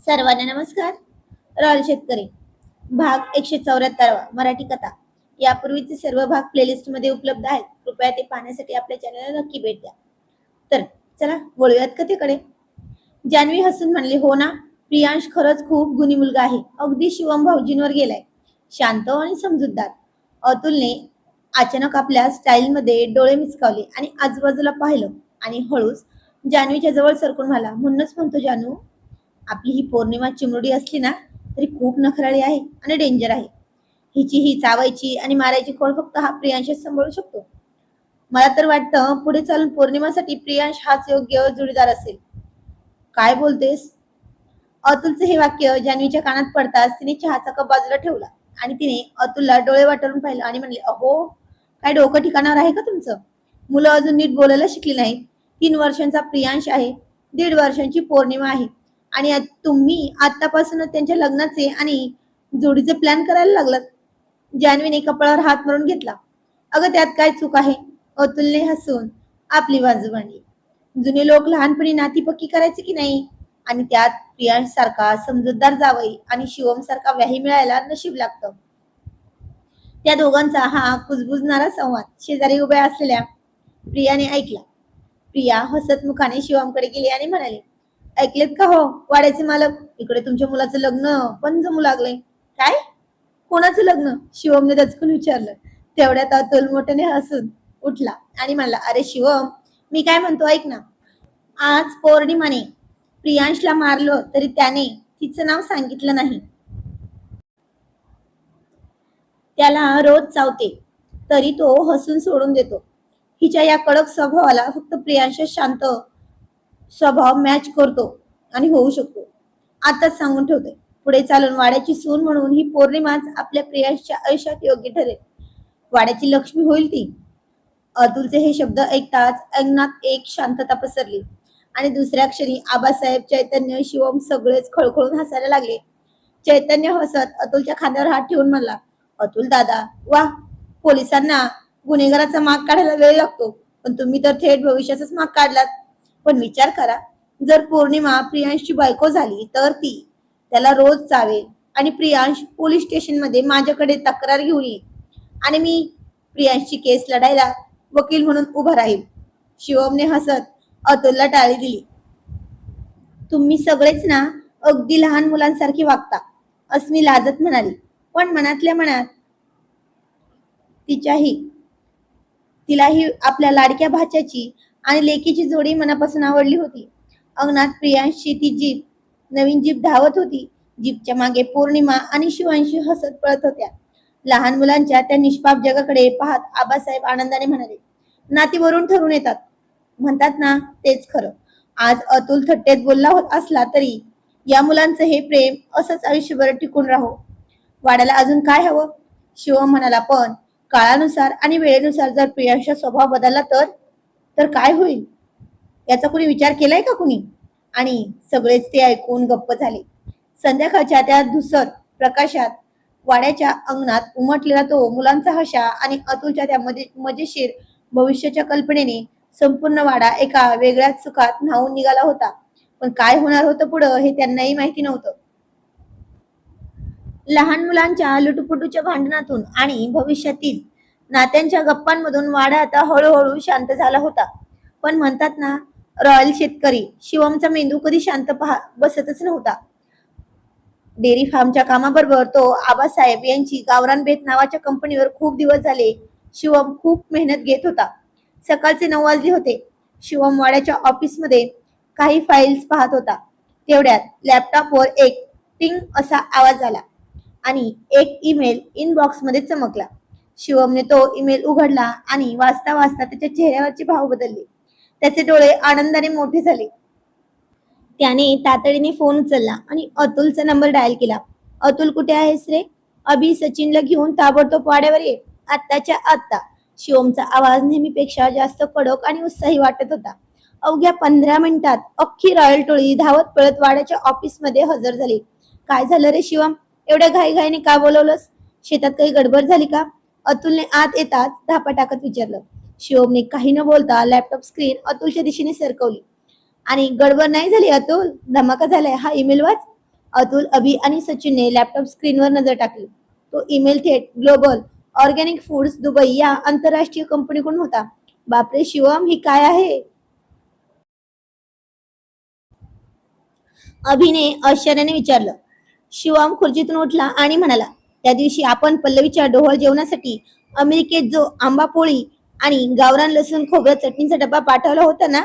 सर्वांना नमस्कार. रॉयल शेतकरी भाग 174 मराठी कथा. यापूर्वीचे सर्व भाग प्लेलिस्ट मध्ये उपलब्ध आहेत. कृपया ते पाहण्यासाठी आपल्या चॅनलला नक्की भेट द्या. तर चला वळूयात कथेकडे. जान्हवी हसून म्हणली, हो ना, प्रियांश खरंच खूप गुणी मुलगा आहे. अगदी शिवम भाऊजींवर गेलाय. शांत आणि समजूतदार. अतुलने अचानक आपल्या स्टाईलमध्ये डोळे मिचकावले आणि आजूबाजूला पाहिलं आणि हळूच जान्हवीच्या जवळ सरकून म्हणाला, म्हणूनच म्हणतो जानू, आपली ही पौर्णिमा चिमुरडी असली ना तरी खूप नखराळी आहे आणि डेंजर आहे. हिची ही चावायची आणि मारायची खोड फक्त हा प्रियांशच सांभाळू शकतो. मला तर वाटतं पुढे चालून पौर्णिमासाठी प्रियांश हाच योग्य जोडीदार असेल. काय बोलतेस? अतुलचे हे वाक्य जान्हवीच्या कानात पडताच तिने चहाचा कप बाजूला ठेवला आणि तिने अतुलला डोळे वाटरून पाहिलं आणि म्हणले, अहो, काय डोकं ठिकाणावर आहे का तुमचं? मुलं अजून नीट बोलायला शिकली नाहीत. 3 वर्षांचा प्रियांश आहे, 1.5 वर्षांची पौर्णिमा आहे आणि तुम्ही आतापासूनच त्यांच्या लग्नाचे आणि जोडीचे प्लॅन करायला लागलात. जान्हवीने कपाळावर हात मारून घेतला. अगं, त्यात काय चूक आहे? अतुलने हसून आपली बाजू मांडली. जुने लोक लहानपणी नाती पक्की करायचे की नाही, आणि त्यात प्रियांश सारखा समजूतदार जावई आणि शिवम सारखा व्याही मिळायला नशीब लागतं. त्या दोघांचा हा कुजबुजणारा संवाद शेजारी उभ्या असलेल्या प्रियाने ऐकला. प्रिया हसत मुखाने शिवमकडे गेली आणि म्हणाली, ऐकलेत का हो वाड्याचे मालक, इकडे तुमच्या मुलाचं लग्न पण जमू लागले. काय? कोणाचं लग्न? शिवमने दचकून विचारलं. तेवढ्यात अतुल मोठ्याने हसून उठला आणि म्हणला, अरे शिवम, मी काय म्हणतो ऐक ना. आज पौर्णिमाने प्रियांशला मारलं तरी त्याने तिचं नाव सांगितलं नाही. त्याला रोज चावते तरी तो हसून सोडून देतो. हिच्या या कडक स्वभावाला फक्त प्रियांश शांत स्वभाव मॅच करतो आणि होऊ शकतो. आताच सांगून ठेवते, पुढे चालून वाड्याची सून म्हणून ही पौर्णिमाच आपल्या प्रियांशच्या आयुष्यात योग्य ठरेल. वाड्याची लक्ष्मी होईल ती. अतुलचे हे शब्द ऐकताच अंगणात एक शांतता पसरली आणि दुसऱ्या क्षणी आबासाहेब, चैतन्य, शिवम सगळेच खळखळून हसायला लागले. चैतन्य हसत अतुलच्या खांद्यावर हात ठेवून म्हणला, अतुल दादा, वा, पोलिसांना गुन्हेगाराचा माग काढायला वेळ लागतो, पण तुम्ही तर थेट भविष्याचाच माग काढलात. पण विचार करा, जर पौर्णिमा प्रियांशची बायको झाली तर ती त्याला रोज चावेल आणि प्रियांश पोलीस स्टेशन मध्ये माझ्याकडे तक्रार घेऊन येईल आणि मी प्रियांशची केस लढायला वकील म्हणून उभा राहील. शिवमने हसत अतुलला टाळी दिली. तुम्ही सगळेच ना अगदी लहान मुलांसारखी वागता, अस्मी लाजत म्हणाली. पण मनातल्या मनात तिच्याही तिलाही आपल्या लाडक्या भाच्याची आणि लेकीची जोडी मनापासून आवडली होती. अंगणात प्रियांशची ती जीप, नवीन जीप धावत होती. जीपच्या मागे पौर्णिमा आणि शिवांशी हसत पळत होत्या. लहान मुलांच्या त्या निष्पाप जगाकडे पाहत आबासाहेब आनंदाने म्हणाले, नाती वरून ठरून येतात म्हणतात ना, तेच खरं. आज अतुल थट्टेत बोलला असला तरी या मुलांचं हे प्रेम असंच आयुष्यभर टिकून राहो. वाड्याला अजून काय हवं? शिवम म्हणाला, पण काळानुसार आणि वेळेनुसार जर प्रियांशचा स्वभाव बदलला तर तर काय होईल याचा कुणी विचार केलाय का कुणी? आणि सगळेच ते ऐकून गप्प झाले. संध्याकाळच्या त्या धुसर प्रकाशात वाड्याच्या अंगणात उमटलेला तो मुलांचा हशा आणि अतुलच्या त्या मजेशीर भविष्याच्या कल्पनेने संपूर्ण वाडा एका वेगळ्याच सुखात न्हावून निघाला होता. पण काय होणार होतं पुढं हे त्यांनाही माहिती नव्हतं. लहान मुलांच्या लुटुपुटूच्या भांडणातून आणि भविष्यातील नात्यांच्या गप्पांमधून वाडा आता हळूहळू शांत झाला होता. पण म्हणतात ना, रॉयल शेतकरी शिवमचा मेंदू कधी शांत बसतच नव्हता. डेअरी फार्मच्या कामाबरोबर तो आबासाहेब यांची गावरान बेत नावाच्या कंपनीवर खूप दिवस झाले शिवम खूप मेहनत घेत होता. सकाळचे 9 वाजले होते. शिवम वाड्याच्या ऑफिसमध्ये काही फाईल्स पाहत होता. तेवढ्यात लॅपटॉपवर एक टिंग असा आवाज आला आणि एक ईमेल इनबॉक्स मध्ये चमकला. शिवमने तो ईमेल उघडला आणि वाचता वाचता त्याच्या चेहऱ्यावरचे भाव बदलले. त्याचे डोळे आनंदाने मोठे झाले. त्याने तातडीने फोन उचलला आणि अतुलचा नंबर डायल केला. अतुल, कुठे आहेस रे? अभि, सचिनला घेऊन ताबडतोब वाड्यावर ये, आत्ताच्या आत्ता. शिवमचा आवाज नेहमीपेक्षा जास्त कडक आणि उत्साही वाटत होता. अवघ्या 15 मिनिटात अख्खी रॉयल टोळी धावत पळत वाड्याच्या ऑफिस मध्ये हजर झाली. काय झालं रे शिवम, एवढ्या घाईघाईने का बोलवलंस? शेतात काही गडबड झाली का? अतुलने आत येताच धापा टाकत विचारलं. शिवमने काही न बोलता लॅपटॉप स्क्रीन अतुलच्या दिशेने सरकवली आणि गडबड नाही झाली अतुल, धमाका झालाय, हा ईमेल वाच. अतुल, अभि आणि सचिनने लॅपटॉप स्क्रीनवर नजर टाकली. तो ईमेल थेट ग्लोबल ऑर्गॅनिक फूड्स दुबई या आंतरराष्ट्रीय कंपनीकडून होता. बापरे शिवम, ही काय आहे? अभिने आश्चर्याने विचारलं. शिवम खुर्चीतून उठला आणि म्हणाला, त्या दिवशी आपण पल्लवीच्या डोहाळ जेवणासाठी अमेरिकेत जो आंबा पोळी आणि गावरान लसूण खोबरं चटणीचा डब्बा पाठवला होता ना,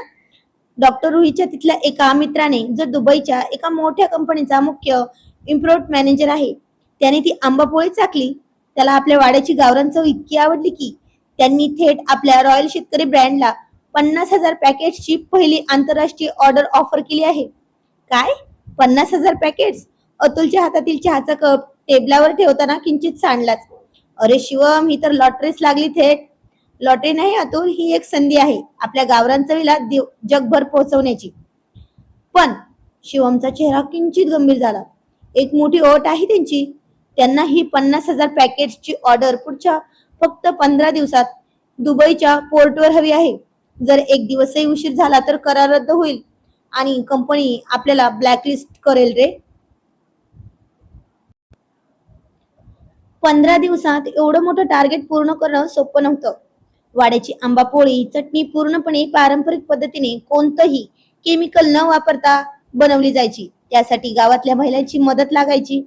डॉक्टर रुहीच्या तिथल्या एका मित्राने, जो दुबईच्या एका मोठ्या कंपनीचा मुख्य इम्पोर्ट मॅनेजर आहे, त्याने ती आंबापोळी चाखली. त्याला आपल्या वाड्याची गावरान चव इतकी आवडली की त्यांनी थेट आपल्या रॉयल शेतकरी ब्रँडला 50,000 पॅकेट्सची पहिली आंतरराष्ट्रीय ऑर्डर ऑफर केली आहे. काय? 50,000 पॅकेट्स? अतुलच्या हातातील चहाचा कप टेबलावर ठेवताना किंचित सांडलाच. अरे शिवम, ही तर लॉटरीच लागली थेट. लॉटरी नाही अतुल, ही एक संधी आहे आपल्या गावरान चवीला जगभर पोहोचवण्याची. पण शिवमचा चेहरा किंचित गंभीर झाला. एक मोठी ओट आहे त्यांची. त्यांना ही 50,000 पॅकेट्सची ऑर्डर पुढच्या फक्त 15 दिवसात दुबईच्या पोर्टवर हवी आहे. जर एक दिवसही उशीर झाला तर करार रद्द होईल आणि कंपनी आपल्याला ब्लॅकलिस्ट करेल रे. 15 दिवसात एवढं मोठं टार्गेट पूर्ण करणं सोपं नव्हतं. वाड्याची आंबा पोळी चटणी पूर्णपणे पारंपरिक पद्धतीने कोणतंही केमिकल न वापरता बनवली जायची. त्यासाठी गावातल्या महिलांची मदत लागायची.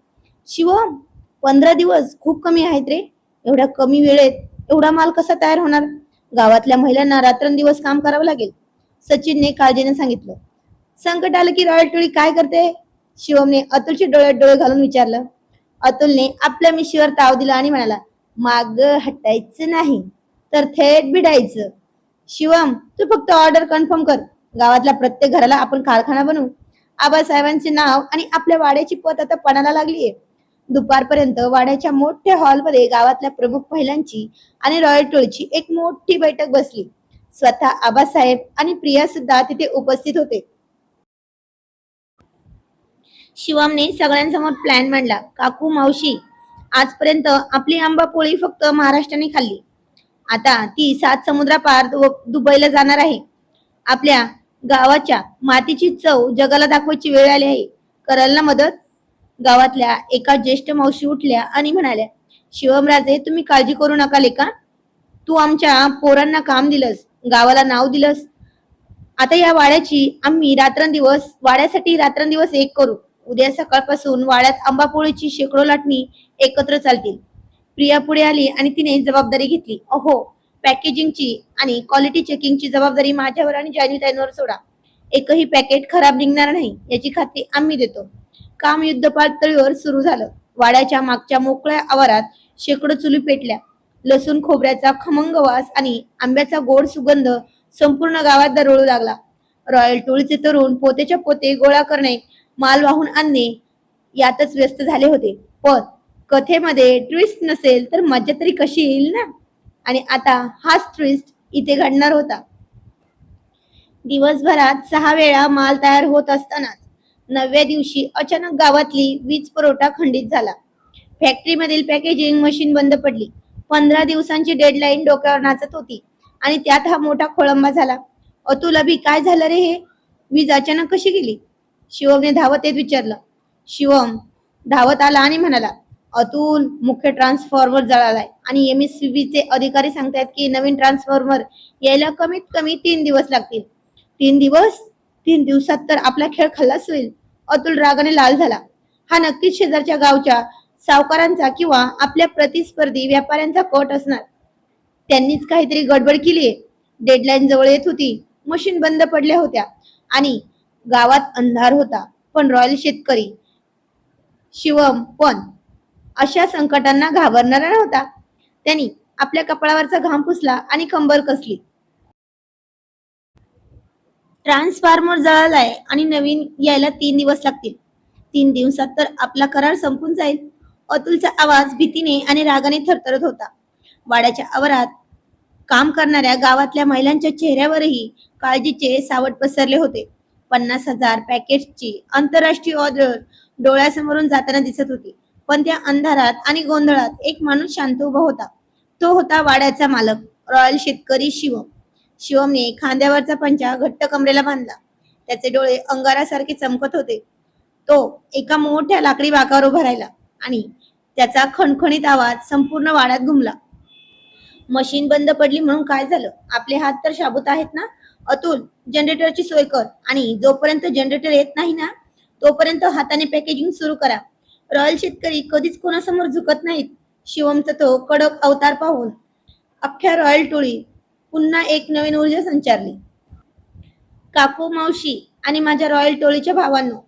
शिवम, 15 दिवस खूप कमी आहेत रे. एवढ्या कमी वेळेत एवढा माल कसा तयार होणार? गावातल्या महिलांना रात्रंदिवस काम करावं लागेल, सचिनने काळजीने सांगितलं. संकट आलं की रॉयल टोळी काय करते? शिवमने अतुलच्या डोळ्यात डोळे घालून विचारलं. अतुलने आपल्या मिशीवर ताव दिला आणि म्हणाला, माग हटायचं नाही तर थेट भिडायचं. शिवम, तू फक्त ऑर्डर कन्फर्म कर. गावातल्या प्रत्येक घराला आपण कारखाना बनवू. आबासाहेबांचे नाव आणि आपल्या वाड्याची पत आता पणाला लागलीये. दुपारपर्यंत वाड्याच्या मोठ्या हॉलमध्ये गावातल्या प्रमुख महिलांची आणि रॉयल टोळीची एक मोठी बैठक बसली. स्वतः आबासाहेब आणि प्रिया सुद्धा तिथे उपस्थित होते. शिवमने सगळ्यांसमोर प्लॅन मांडला. काकू, मावशी, आजपर्यंत आपली आंबा पोळी फक्त महाराष्ट्राने खाल्ली. आता ती 7 समुद्रापार दुबईला जाणार आहे. आपल्या गावाच्या मातीची चव जगाला दाखवायची वेळ आली आहे. कराल ना मदत? गावातल्या एका ज्येष्ठ मावशी उठल्या आणि म्हणाल्या, शिवमराजे, तुम्ही काळजी करू नका लेका. तू आमच्या पोरांना काम दिलंस, गावाला नाव दिलंस. आता या वाड्यासाठी रात्रंदिवस एक करू. उद्या सकाळपासून वाड्यात आंबापोळीची शेकडो लाटणी एकत्र चालतील. प्रिया पुढे आली आणि तिने जबाबदारी घेतली. अहो, पॅकेजिंगची आणि क्वालिटी चेकिंगची जबाबदारी माझ्यावर आणि जान्हवीताईंवर सोडा. एकही पॅकेट खराब निघणार नाही याची खात्री आम्ही देतो. काम युद्ध पातळीवर सुरू झालं. वाड्याच्या मागच्या मोकळ्या आवारात शेकडो चुली पेटल्या. लसूण खोबऱ्याचा खमंग वास आणि आंब्याचा गोड सुगंध संपूर्ण गावात दरवळू लागला. रॉयल टोळीचे तरुण पोतेच्या पोते गोळा करणे, माल वाहून आणणे यातच व्यस्त झाले होते. पण कथेमध्ये ट्विस्ट नसेल तर मजा तरी कशी येईल ना? आणि आता हाच ट्विस्ट इथे घडणार होता. दिवसभरात 6 वेळा माल तयार होत असतानाच 9व्या दिवशी अचानक गावातली वीज पुरवठा खंडित झाला. फॅक्टरीमधील पॅकेजिंग मशीन बंद पडली. 15 दिवसांची डेडलाईन डोक्यावर नाचत होती आणि त्यात हा मोठा खोळंबा झाला. अतुल, अभि, काय झालं रे हे? वीज अचानक कशी गेली? शिवमने धावत येत विचारलं. शिवम धावत आला आणि म्हणाला, अतुल, मुख्य ट्रान्सफॉर्मर जळालाय आणि MSCBचे अधिकारी सांगतायत की नवीन ट्रान्सफॉर्मर यायला कमीत कमी 3 दिवस लागतील. 3 दिवस? 3 दिवसात तर आपला खेळ खल्लास होईल. अतुल रागाने लाल झाला. हा नक्कीच शेजारच्या गावच्या सावकारांचा किंवा आपल्या प्रतिस्पर्धी व्यापाऱ्यांचा कट असणार. त्यांनीच काहीतरी गडबड केलीये. डेडलाईन जवळ येत होती, मशीन बंद पडल्या होत्या आणि गावात अंधार होता. पण रॉयल शेतकरी शिवम पण अशा संकटांना घाबरणारा नव्हता. त्यांनी आपल्या कपाळावरचा घाम पुसला आणि कंबर कसली. ट्रान्सफॉर्मर जळालाय आणि नवीन यायला 3 दिवस लागतील. 3 दिवसात तर आपला करार संपून जाईल. अतुलचा आवाज भीतीने आणि रागाने थरथरत होता. वाड्याच्या आवारात काम करणाऱ्या गावातल्या महिलांच्या चेहऱ्यावरही काळजीचे सावट पसरले होते. 50,000 पॅकेट्सची आंतरराष्ट्रीय ऑर्डर डोळ्यासमोरून जाताना दिसत होती. पण त्या अंधारात आणि गोंधळात एक माणूस शांत उभा होता. तो होता वाड्याचा मालक, रॉयल शेतकरी शिवम. शिवमने खांद्यावरचा पंचा घट्ट कमरेला बांधला. त्याचे डोळे अंगारासारखे चमकत होते. तो एका मोठ्या लाकडी बाकावर उभा राहिला आणि त्याचा खणखणीत आवाज संपूर्ण वाड्यात घुमला. मशीन बंद पडली म्हणून काय झालं? आपले हात तर शाबूत आहेत ना? अतुल, जनरेटरची सोय कर आणि जोपर्यंत जनरेटर येत नाही ना तोपर्यंत हाताने पॅकेजिंग सुरू करा. रॉयल शेतकरी कधीच कोणासमोर झुकत नाहीत. शिवमचा तो कडक अवतार पाहून अख्ख्या रॉयल टोळी पुन्हा एक नवीन ऊर्जा संचारली. काकू, मावशी आणि माझ्या रॉयल टोळीच्या भावांनो,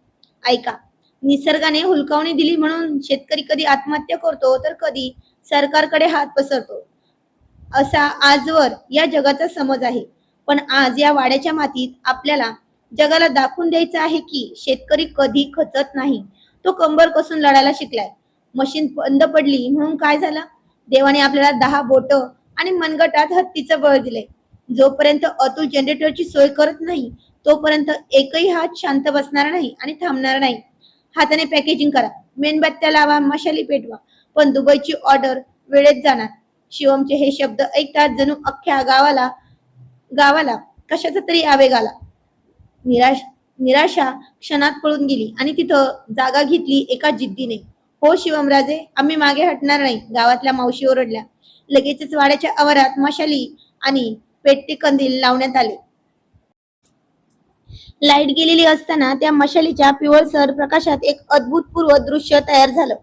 ऐका. निसर्गाने हुलकावणी दिली म्हणून शेतकरी कधी आत्महत्या करतो तर कधी सरकारकडे हात पसरतो, असा आजवर या जगाचा समज आहे. पण आज या वाड्याच्या मातीत आपल्याला जगाला दाखवून द्यायचं आहे की शेतकरी कधी खचत नाही. तो कंबर कसून लढायला शिकलाय. मशीन बंद पडली म्हणून काय झालं? देवाने आपल्याला 10 बोट आणि मनगटात हत्तीचं बळ दिले. जोपर्यंत अतुल जनरेटरची सोय करत नाही तोपर्यंत एकही हात शांत बसणार नाही आणि थांबणार नाही. हाताने पॅकेजिंग करा, मेणबत्त्या लावा, मशाली पेटवा, पण दुबईची ऑर्डर वेळेत जाणार. शिवमचे हे शब्द ऐकताच जणू अख्ख्या गावाला गावाला कशाचा तरी आवेग आला. निराशा क्षणात पळून गेली आणि तिथं जागा घेतली एका जिद्दीने. हो शिवमराजे, आम्ही मागे हटणार नाही, गावातल्या मावशी ओरडल्या. लगेचच वाड्याच्या आवारात मशाली आणि पेटते कंदील लावण्यात आले. लाईट गेलेली असताना त्या मशालीच्या पिवळसर प्रकाशात एक अद्भुतपूर्व दृश्य तयार झालं.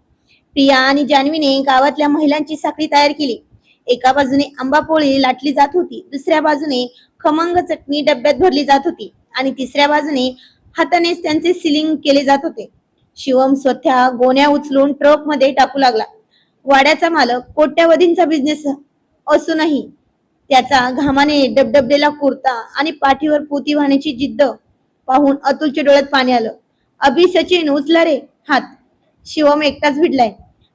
प्रिया आणि जान्हवीने गावातल्या महिलांची साखळी तयार केली. एका बाजूने आंबा पोळी लाटली जात होती, दुसऱ्या बाजूने खमंग चटणी डब्यात भरली जात होती आणि तिसऱ्या बाजूने हातानेच त्यांचे सिलिंग केले जात होते. शिवम स्वतः गोण्या उचलून ट्रक मध्ये टाकू लागला. वाड्याचा मालक कोट्यावधींचा बिझनेस असूनही त्याचा घामाने डबडबलेला कुर्ता आणि पाठीवर पोती वाहण्याची जिद्द पाहून अतुलच्या डोळ्यात पाणी आलं. अभि, सचिन, उचला रे हात. शिवम एकटाच भिडलाय.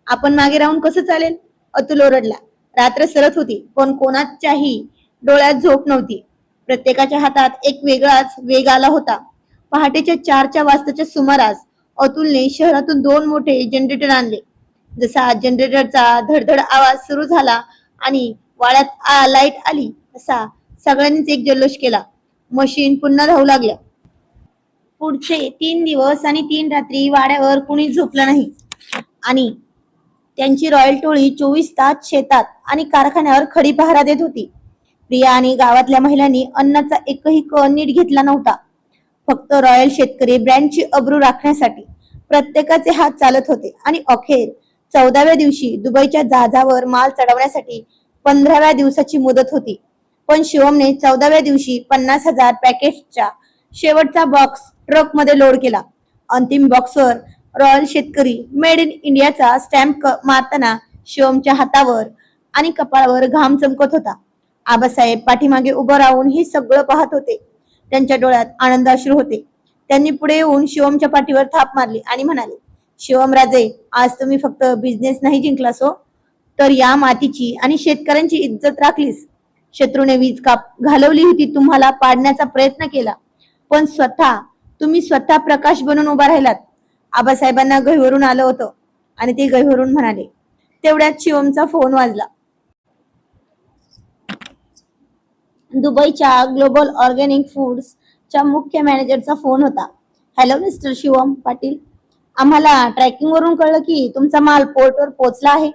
आपण मागे राहून कसं चालेल? अतुल ओरडला. रात्र सरत होती पण कोणाच्याही डोळ्यात झोप नव्हती. प्रत्येकाच्या हातात एक वेगळाच वेग आला होता. पहाटेच्या 4च्या वाजताच्या सुमारास अतुलने शहरातून 2 मोठे जनरेटर आणले. जसा जनरेटरचा धडधड आवाज सुरू झाला आणि वाड्यात लाईट आली तसा सगळ्यांनीच एक जल्लोष केला. मशीन पुन्हा धावू लागल्या. पुढचे 3 दिवस आणि 3 रात्री वाड्यावर कुणी झोपलं नाही आणि त्यांची रॉयल टोळी 24 तास शेतात आणि कारखान्यावर खडी पहारा देत होती. प्रिया आणि गावातल्या महिलांनी अन्नाचा एकही कण नीट घेतला नव्हता. फक्त रॉयल शेतकरी ब्रँडची अब्रू राखण्यासाठी प्रत्येकाचे हात चालत होते आणि अखेर 14व्या दिवशी दुबईच्या जहाजावर माल चढवण्यासाठी 15व्या दिवसाची मुदत होती. पण शिवमने 14व्या दिवशी 50,000 पॅकेटचा शेवटचा बॉक्स ट्रक मध्ये लोड केला. अंतिम बॉक्सवर रॉयल शेतकरी मेड इन इंडियाचा स्टॅम्प मारताना शिवमच्या हातावर आणि कपाळावर घाम चमकत होता. आबासाहेब पाठीमागे उभं राहून हे सगळं पाहत होते. त्यांच्या डोळ्यात आनंद अश्रू होते. त्यांनी पुढे येऊन शिवमच्या पाठीवर थाप मारली आणि म्हणाले, शिवमराजे, आज तुम्ही फक्त बिझनेस नाही जिंकलास हो, तर या मातीची आणि शेतकऱ्यांची इज्जत राखलीस. शत्रूने वीज घालवली होती, तुम्हाला पाडण्याचा प्रयत्न केला, पण तुम्ही स्वतः प्रकाश बनून उभा राहिलात. आबासाहेबांना गहिवरून आलं होतं आणि ते गहिवरून म्हणाले. तेवढ्यात शिवमचा फोन वाजला. दुबईच्या ग्लोबल ऑर्गॅनिक फूड्सच्या मुख्य मॅनेजरचा फोन होता. हॅलो मिस्टर शिवम पाटील, आम्हाला ट्रॅकिंग वरून कळलं की तुमचा माल पोर्टवर पोहोचला आहे,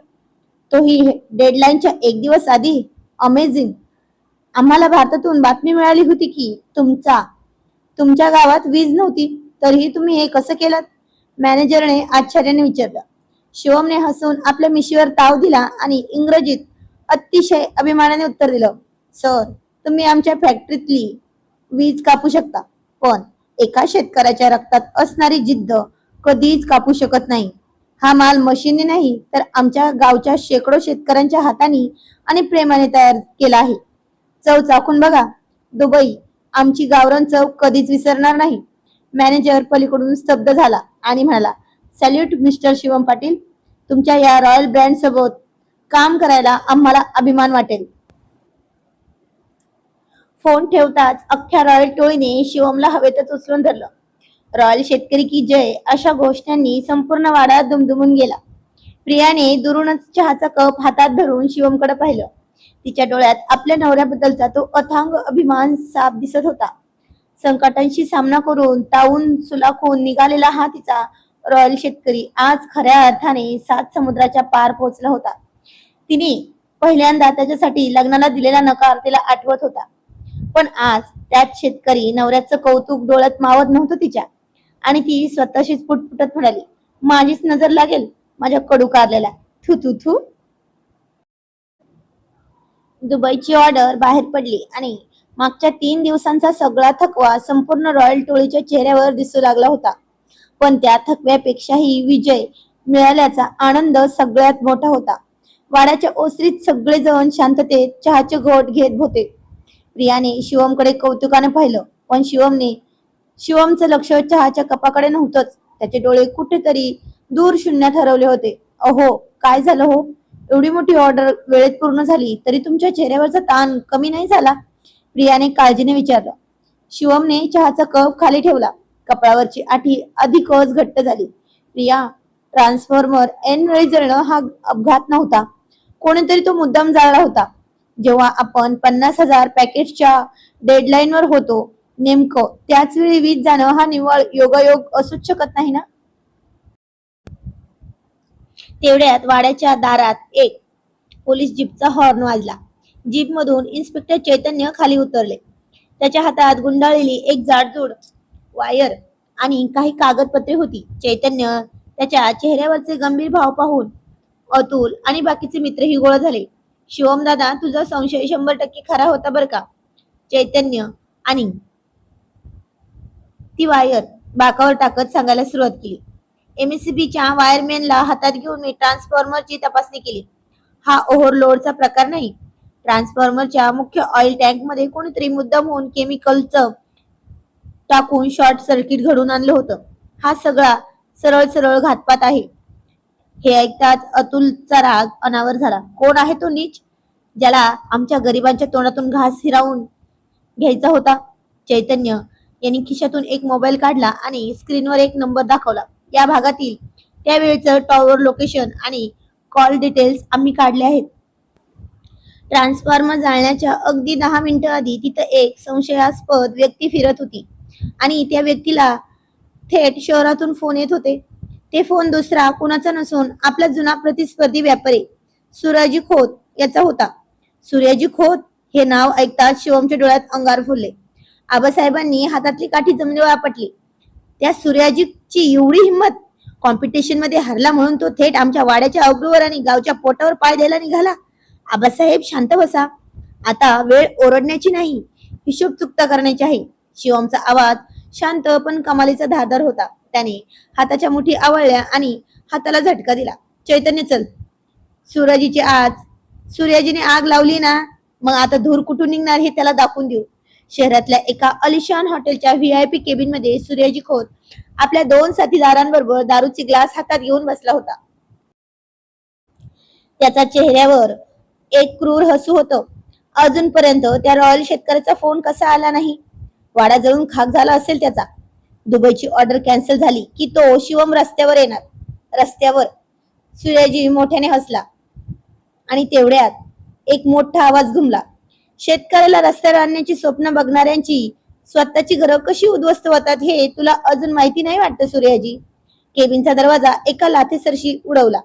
तोही डेडलाईनच्या 1 दिवस आधी. अमेझिंग. आम्हाला भारतातून बातमी मिळाली होती की तुमच्या गावात वीज नव्हती, तरीही तुम्ही हे कसं केलं? मॅनेजरने आश्चर्याने विचारलं. शिवमने हसून आपल्या मिशीवर ताव दिला आणि इंग्रजीत अतिशय अभिमानाने उत्तर दिलं. सर, तुम्ही आमच्या फॅक्टरीतली वीज कापू शकता, पण एका शेतकऱ्याच्या रक्तात असणारी जिद्द कधीच कापू शकत नाही. हा माल मशीनने नाही तर आमच्या गावच्या शेकडो शेतकऱ्यांच्या हाताने आणि प्रेमाने तयार केला आहे. चव चाखून बघा. दुबई आमची गावरान चव कधीच विसरणार नाही. मॅनेजर पलीकडून स्तब्ध झाला आणि म्हणाला, सॅल्यूट मिस्टर शिवम पाटील, तुमच्या या रॉयल ब्रँड सोबत काम करायला आम्हाला अभिमान वाटेल. फोन ठेवताच अख्ख्या रॉयल टोळीने शिवमला हवेतच उचलून धरलं. रॉयल शेतकरी की जय अशा घोषणांनी संपूर्ण वाडा दुमदुमून गेला. प्रियाने दुरूनच चहाचा कप हातात धरून शिवमकडे पाहिलं. तिच्या डोळ्यात आपल्या नवऱ्याबद्दलचा तो अथांग अभिमान साफ दिसत होता. संकटांशी सामना करून तावून सुलाखून निघालेला हा तिचा रॉयल शेतकरी आज खऱ्या अर्थाने 7 समुद्राच्या पार पोहोचला होता. तिने पहिल्यांदा त्याच्यासाठी लग्नाला दिलेला नकार तिला आठवत होता. पण आज त्याच शेतकरी नवऱ्याचं कौतुक डोळ्यात मावत नव्हतं तिच्या, आणि ती स्वतःशीच पुटपुटत म्हणाली, माझीच नजर लागेल माझ्या कडू कारल्याला, थू थू थू. दुबईची ऑर्डर बाहेर पडली आणि मागच्या 3 दिवसांचा सगळा थकवा संपूर्ण रॉयल टोळीच्या चेहऱ्यावर दिसू लागला होता. पण त्या थकव्यापेक्षाही विजय मिळाल्याचा आनंद सगळ्यात मोठा होता. वाड्याच्या ओसरीत सगळेजण शांततेत चहाचे घोट घेत होते. प्रियाने शिवमकडे कौतुकाने पाहिलं, पण शिवमचं लक्ष चहाच्या कपाकडे नव्हतंच. त्याचे डोळे कुठेतरी दूर शून्यात हरवले होते. अहो, काय झालं हो? एवढी मोठी ऑर्डर वेळेत पूर्ण झाली तरी तुमच्या चेहऱ्यावरचा ताण कमी नाही झाला? प्रियाने काळजीने विचारलं. शिवमने चहाचा कप खाली ठेवला. कपाळावरची आठी अधिकच घट्ट झाली. प्रिया, ट्रान्सफॉर्मर ऐन वेळी जळणं हा अपघात नव्हता. कोणीतरी तो मुद्दाम जाळला होता. जेव्हा आपण 50,000 पॅकेटच्या डेडलाईनवर होतो, नेमकं त्याच वेळी वीज जाणं हा निव्वळ योगायोग असूच शकत नाही ना? तेवढ्यात वाड्याच्या दारात एक पोलीस जीपचा हॉर्न वाजला. जीप मधून इन्स्पेक्टर चैतन्य खाली उतरले. त्याच्या हातात गुंडाळलेली एक जाडजूड वायर आणि काही कागदपत्रे होती. चैतन्य त्याच्या चेहऱ्यावरचे गंभीर भाव पाहून अतुल आणि बाकीचे मित्रही गोळा झाले. शिवम दादा, तुझा संशय 100% खरा होता बरं का? चैतन्य आणि ती वायर बाकावर टाकत सांगायला सुरुवात केली. एमएससीबीच्या वायरमॅनला हातात घेऊन मी ट्रान्सफॉर्मरची तपासणी केली. हा ओव्हरलोडचा प्रकार नाही. ट्रान्सफॉर्मरच्या मुख्य ऑइल टँक मध्ये कोणीतरी मुद्दाम होऊन केमिकलचं टाकून शॉर्ट सर्किट घडून आणलं होतं. हा सगळा सरळ सरळ घातपात आहे. हे ऐकताच अतुलचा राग अनावर झाला. कोण आहे तो नीच, ज्याला आमच्या गरिबांच्या तोंडातून घास हिरावून घ्यायचा होता? चैतन्य यांनी खिशातून एक मोबाईल काढला आणि स्क्रीनवर एक नंबर दाखवला. या भागातील त्यावेळेचं टॉवर लोकेशन आणि कॉल डिटेल्स आम्ही काढले आहेत. ट्रान्सफॉर्मर जाळण्याच्या अगदी 10 मिनिटं आधी तिथं एक संशयास्पद व्यक्ती फिरत होती आणि त्या व्यक्तीला थेट शहरातून फोन येत होते. ते फोन दुसरा कुणाचा नसून आपला जुना प्रतिस्पर्धी व्यापारी सूर्याजी खोत याचा होता. सूर्याजी खोत हे नाव ऐकताच शिवमच्या डोळ्यात अंगार फुलले. आबासाहेबांनी हातातली काठी जमिनीवर आपटली. त्या सूर्याजीची एवढी हिंमत! कॉम्पिटिशन मध्ये हरला म्हणून तो थेट आमच्या वाड्याच्या अब्रूवर आणि गावच्या पोटावर पाय द्यायला निघाला. आबासाहेब, शांत बसा. आता वेळ ओरडण्याची नाही, हिशोब चुकता करण्याची आहे. शिवमचा आवाज शांत पण कमालीचा धारदार होता. त्याने हाताच्या मुठी आवळल्या आणि हाताला झटका दिला. चैतन्य, चल. सूर्याजीने आग लावली ना, मग आता धूर कुठून निघणार हे त्याला दाखवून देऊ. शहरातल्या एका अलिशान हॉटेलच्या व्हीआयपी केबिन मध्ये सूर्याजी खोत आपल्या 2 साथीदारांबरोबर दारूची ग्लास हातात घेऊन बसला होता. त्याच्या चेहऱ्यावर एक क्रूर हसू होतं. अजूनपर्यंत त्या रॉयल शेतकऱ्याचा फोन कसा आला नाही? वाडा जळून खाक झाला असेल त्याचा. दुबईची ऑर्डर कॅन्सल झाली की तो शिवम रस्त्यावर येणार. रस्त्यावर. सूर्याजी मोठ्याने हसला आणि तेवढ्यात एक मोठा आवाज घुमला. शेतकऱ्याला रस्त्यावर आणण्याची स्वप्न बघणाऱ्यांची स्वतःची घरं कशी उद्ध्वस्त होतात हे तुला अजून माहिती नाही वाटतं सूर्याजी? केबिनचा दरवाजा एका लाथेसरशी उडवला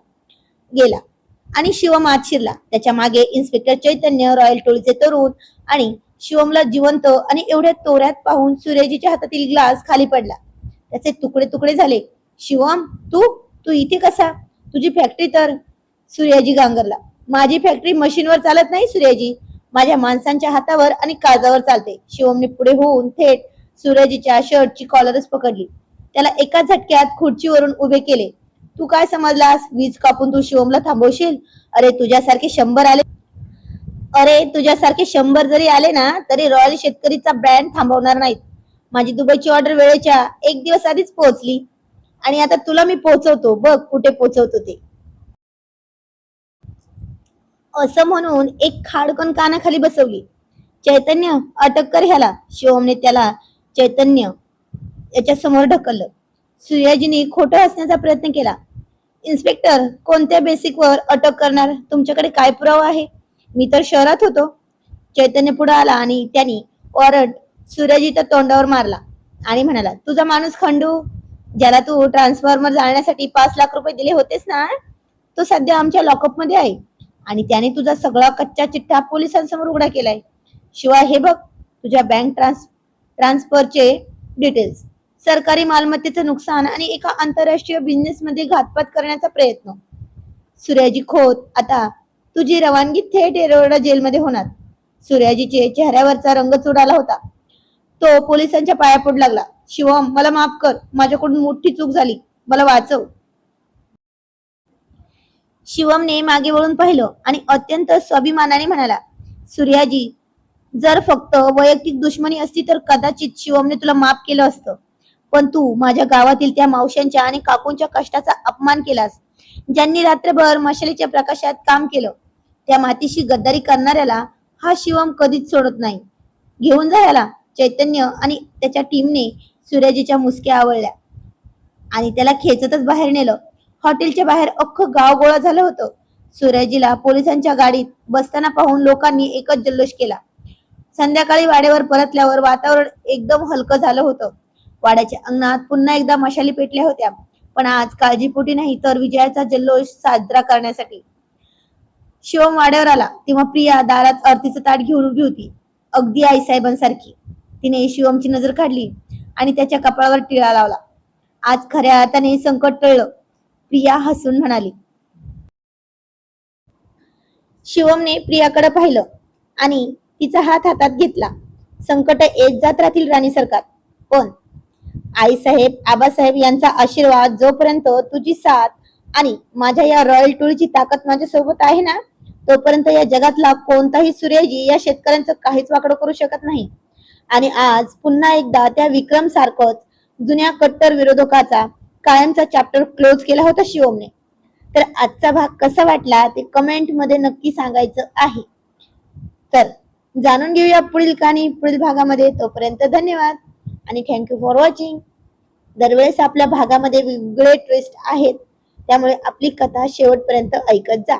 गेला आणि शिवम आत शिरला. त्याच्या मागे इन्स्पेक्टर चैतन्य, रॉयल टोळीचे तरुण आणि शिवमला जिवंत आणि एवढ्या तोऱ्यात पाहून सूर्याजीच्या हातातील ग्लास खाली पडला. त्याचे तुकडे तुकडे झाले. शिवम, तू तू इथे कसा? तुझी फॅक्टरी तर... सूर्याजी गांगरला. माझी फॅक्टरी मशीनवर चालत नाही सूर्याजी, माझ्या माणसांच्या हातावर आणि काळजावर चालते. शिवमने पुढे होऊन थेट सूर्याजीच्या शर्टची कॉलरच पकडली. त्याला एका झटक्यात खुर्चीवरून उभे केले. तू काय समजलास? वीज कापून तू शिवमला थांबवशील? अरे तुझ्यासारखे 100 जरी आले ना तरी रॉयल शेतकरीचा ब्रँड थांबवणार नाहीत. माझी दुबईची ऑर्डर वेळेच्या 1 दिवस आधीच पोहोचली आणि आता तुला मी पोहोचवतो, बघ कुठे पोहोचवतो ते. असं म्हणून एक खाडकन कानाखाली बसवली. चैतन्य, अटक कर ह्याला. शिवमने त्याला चैतन्य याच्या समोर ढकललं. सूर्याजीने खोटं हसण्याचा प्रयत्न केला. इन्स्पेक्टर, कोणत्या बेसिकवर अटक करणार? तुमच्याकडे काय पुरावा आहे? मी तर शहरात होतो. चैतन्य पुढे आला आणि त्यांनी वॉरंट सूर्याजी तर तोंडावर मारला आणि म्हणाला, तुझा माणूस खंडू, ज्याला तू ट्रान्सफॉर्मर जाळण्यासाठी 5 लाख रुपये दिले होतेस ना, तो सध्या आमच्या लॉकअप मध्ये आहे आणि त्याने तुझा सगळा कच्चा चिठ्ठा पोलिसांसमोर उघडा केलाय. शिवाय हे बघ, तुझ्या बँक ट्रान्सफरचे डिटेल्स, सरकारी मालमत्तेचं नुकसान आणि एका आंतरराष्ट्रीय बिझनेस मध्ये घातपात करण्याचा प्रयत्न. सूर्याजी खोत, आता तुझी रवानगी थेट एरोडा जेलमध्ये होणार. सूर्याजीचे चेहऱ्यावरचा रंगच उडाला होता. तो पोलिसांच्या पाया पडू लागला. शिवम, मला माफ कर, माझ्याकडून मोठी चूक झाली, मला वाचव. शिवमने मागे वळून पाहिलं आणि अत्यंत स्वाभिमानाने म्हणाला, सूर्याजी, जर फक्त वैयक्तिक दुश्मनी असती तर कदाचित शिवमने तुला माफ केलं असतं, पण तू माझ्या गावातील त्या मावशांच्या आणि काकूंच्या कष्टाचा अपमान केलास, ज्यांनी रात्रभर मशालीच्या प्रकाशात काम केलं. त्या मातीशी गद्दारी करणाऱ्याला हा शिवम कधीच सोडत नाही. घेऊन जा याला. चैतन्य आणि त्याच्या टीमने सूर्याजीच्या मुसक्या आवळल्या आणि त्याला खेचतच बाहेर नेलं. हॉटेलच्या बाहेर अख्खं गाव गोळा झालं होतं. सूर्याजीला पोलिसांच्या गाडीत बसताना पाहून लोकांनी एकच जल्लोष केला. संध्याकाळी वाड्यावर परतल्यावर वातावरण एकदम हलकं झालं होतं. वाड्याच्या अंगणात पुन्हा एकदा मशाली पेटल्या होत्या, पण आज काळजीपोटी नाही तर विजयाचा जल्लोष साजरा करण्यासाठी. शिवम वाड्यावर आला तेव्हा प्रिया दारात आरतीचं ताट घेऊन उभी होती, अगदी आईसाहेबांसारखी. तिने शिवमची नजर काढली आणि त्याच्या कपाळावर टिळा लावला. आज खऱ्या अर्थाने संकट टळलं, प्रिया हसून म्हणाली. शिवमने प्रियाकडे पाहिलं आणि तिचा हात हातात घेतला. संकट येत जात राहतील राणी सरकार, पण आईसाहेब, आबासाहेब यांचा आशीर्वाद जोपर्यंत, तुझी साथ आणि माझ्या या रॉयल टोळीची ताकद माझ्या सोबत आहे ना, तोपर्यंत या जगातला कोणताही सूर्याजी या शेतकऱ्यांचं काहीच वाकडं करू शकत नाही. आणि आज पुन्हा एकदा त्या विक्रम सारखंच जुन्या कट्टर विरोधकाचा कायमचा चॅप्टर क्लोज केला होता शिवमने. तर आजचा भाग कसा वाटला ते कमेंट मध्ये नक्की सांगायचं आहे. तर जाणून घेऊया पुढील कहाणी पुढील भागामध्ये. तोपर्यंत धन्यवाद आणि थँक्यू फॉर वॉचिंग. दरवेळेस आपल्या भागामध्ये वेगवेगळे ट्विस्ट आहेत, त्यामुळे आपली कथा शेवटपर्यंत ऐकत जा.